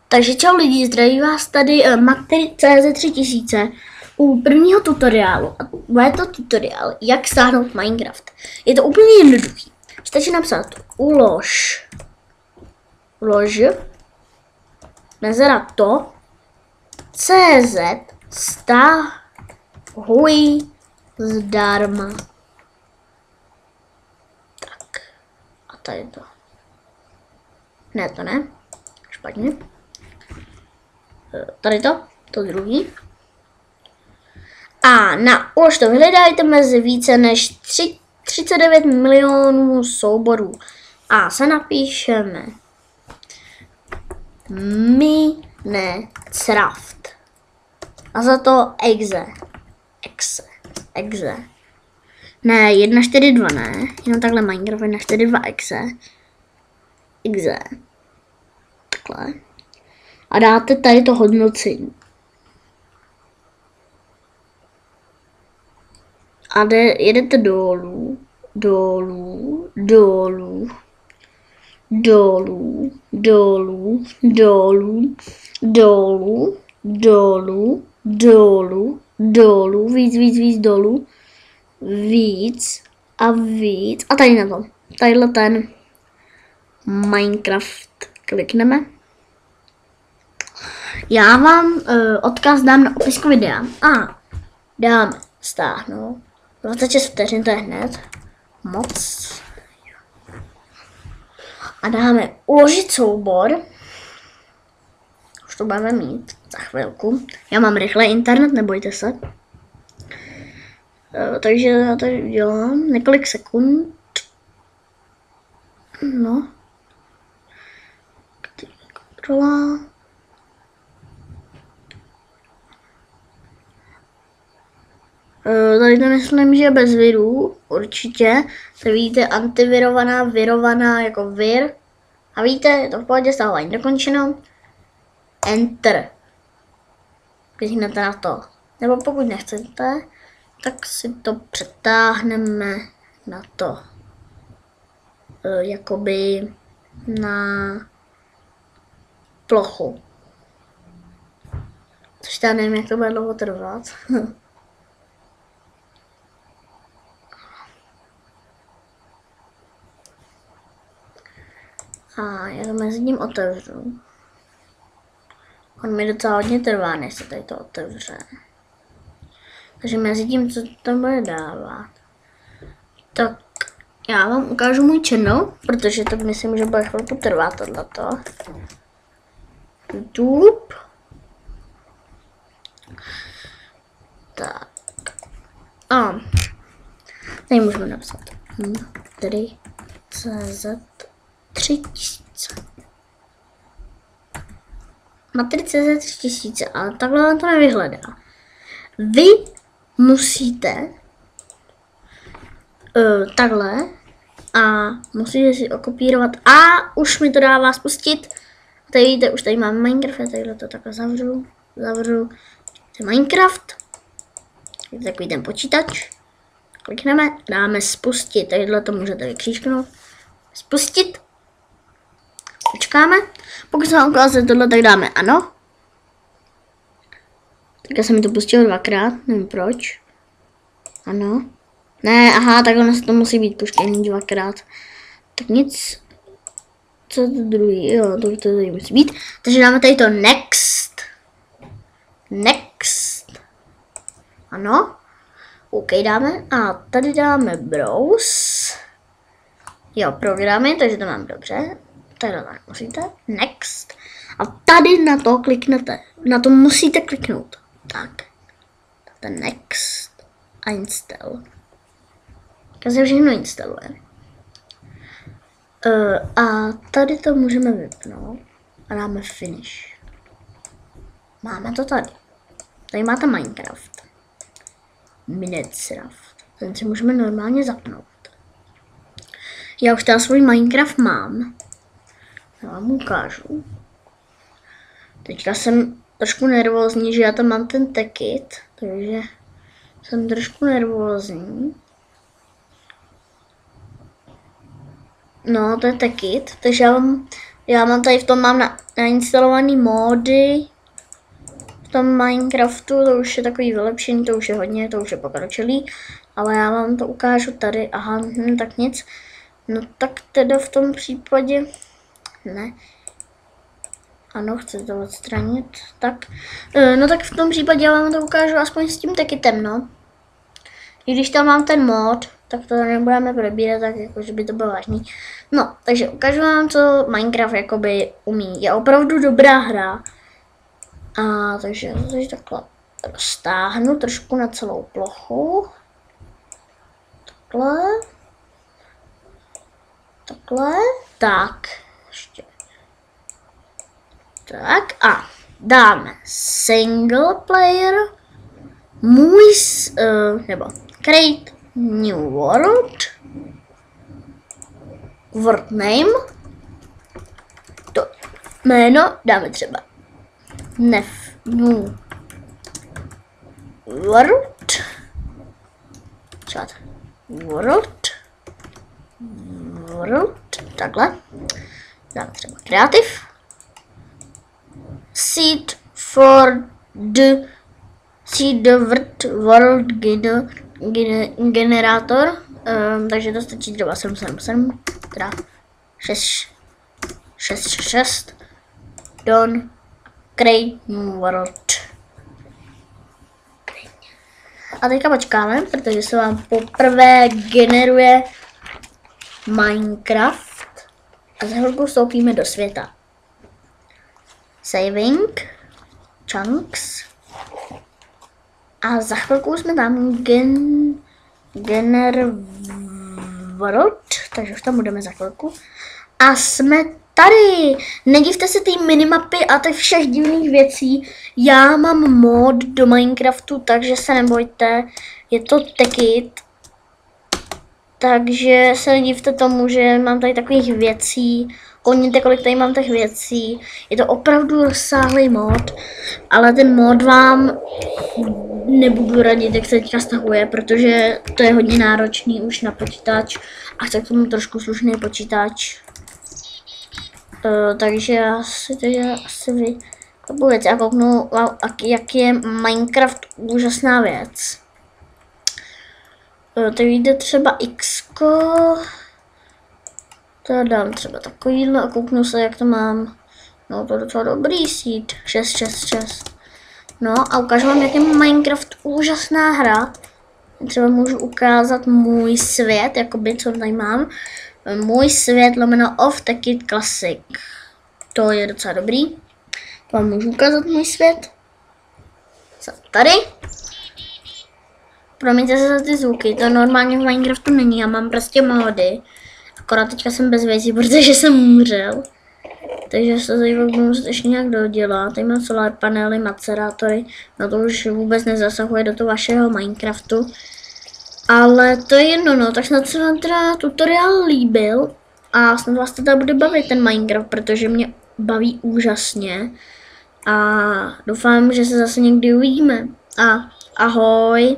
Takže čau lidi, zdraví vás tady Maktery.cz 3000 u prvního tutoriálu. A bude to tutoriál, jak stáhnout Minecraft. Je to úplně jednoduchý. Stačí napsat ulož mezera to CZ stahuj zdarma. Tak. A tady to. Ne, to ne. Špatně. Tady to druhý. A na ulož to vyhledajte mezi více než 39 milionů souborů. A se napíšeme Minecraft. A za to exe. Ne, 1.4.2 ne, jenom takhle Minecraft 1.4.2 exe. Takhle. A dáte tady to hodnocení. A jedete dolů. Víc dolů. Víc. A tady na to. Tadyhle ten Minecraft klikneme. Já vám odkaz dám na opisku videa. A dáme stáhnout. 26 vteřin, to je hned. Moc. A dáme uložit soubor. Už to budeme mít za chvilku. Já mám rychle internet, nebojte se. Takže já tady dělám několik sekund. No. Kontrola. Tady to myslím, že bez virů, určitě. To vidíte, antivirovaná, virovaná, jako vir. A víte, je to v pohodě, stávání dokončeno. Enter. Kliknete na to. Nebo pokud nechcete, tak si to přetáhneme na to. Jakoby na plochu. Což já nevím, jak to bude dlouho trvat. A já to mezi tím otevřu. On mi docela hodně trvá, než se tady to otevře. Takže mezi tím, co tam bude dávat. Tak já vám ukážu můj channel, protože to myslím, že bude chvilku trvat tohleto. YouTube. Tak. A tady můžeme napsat Maktery.cz 3000. Maktery.cz 3000, ale takhle vám to nevyhledá. Vy musíte takhle a musíte si okopírovat a už mi to dává spustit. Tady vidíte, už tady mám Minecraft, tadyhle to takhle zavřu. Minecraft. Je takový ten počítač. Klikneme, dáme spustit, tadyhle to můžete vykřížknout. Spustit. Počkáme. Pokud se vám ukázalo tohle, tak dáme ano. Tak se mi to pustilo dvakrát, nevím proč. Ano. Ne, aha, takhle se to musí být puštěný dvakrát. Tak nic. Co to druhý? Jo, to tady musí být. Takže dáme tady to next. Ano. OK dáme. A tady dáme browse. Jo, programy, takže to mám dobře. Tady tak musíte. Next. A tady na to kliknete. Na to musíte kliknout. Tak. Ten next. A install. Tak se všechno instaluje. A tady to můžeme vypnout. A dáme finish. Máme to tady. Tady máte Minecraft. Minecraft. Ten si můžeme normálně zapnout. Já už teda svůj Minecraft mám. Já vám ukážu. Teďka jsem trošku nervózní, že já tam mám ten tekit, takže jsem trošku nervózní. No, to je tekit, takže já vám Já mám tady v tom nainstalovaný módy. V tom Minecraftu, to už je takový vylepšení, to už je hodně, to už je pokročilý. Ale já vám to ukážu tady, aha, tak nic. No tak teda v tom případě, ne. Ano, chci to odstranit, tak. No tak v tom případě já vám to ukážu aspoň s tím tekitem, no. I když tam mám ten mod, tak to nebudeme probírat, tak jako, že by to bylo vážný. No, takže ukážu vám, co Minecraft jakoby umí. Je opravdu dobrá hra. A takže takhle stáhnu trošku na celou plochu. Takhle. Takhle. Tak. Ještě. Tak a dáme single player. Nebo create new world. World name. To jméno dáme třeba new world. World. Takhle. Dáme třeba creative. Seed for the world generator. Takže to stačí třeba 777, teda 666. Done. Create new world. A teďka počkáme, protože se vám poprvé generuje Minecraft. A za chvilku vstoupíme do světa. Saving. Chunks. A za chvilku jsme tam world, takže už tam budeme za chvilku. A jsme tady. Nedivte se té minimapy a těch všech divných věcí. Já mám mod do Minecraftu, takže se nebojte. Je to tekit. Takže se nedivte tomu, že mám tady takových věcí. Koukněte, kolik tady mám těch věcí. Je to opravdu rozsáhlý mod, ale ten mod vám nebudu radit, jak se teďka stahuje, protože to je hodně náročný už na počítač a chce k tomu trošku slušný počítač. Takže já si věc a kouknu, jak je Minecraft úžasná věc. Teď jde třeba X-ko. To dám třeba takovýhle a kouknu se, jak to mám. No to je docela dobrý seed. 666. No a ukážu vám, jak je Minecraft úžasná hra. Třeba můžu ukázat můj svět, jakoby co tady mám. Můj svět lomeno off Tekit Classic. To je docela dobrý. Vám můžu ukázat můj svět. Co tady? Promiňte se za ty zvuky, to normálně v Minecraftu není, já mám prostě módy. Akorát teďka jsem bez věcí, protože jsem umřel. Takže se tady muset ještě nějak dodělat. Tady mám solar panely, macerátory, no to už vůbec nezasahuje do toho vašeho Minecraftu. Ale to je jedno, no, tak snad se vám teda tutoriál líbil a snad vás teda bude bavit ten Minecraft, protože mě baví úžasně. A doufám, že se zase někdy uvidíme. A ahoj!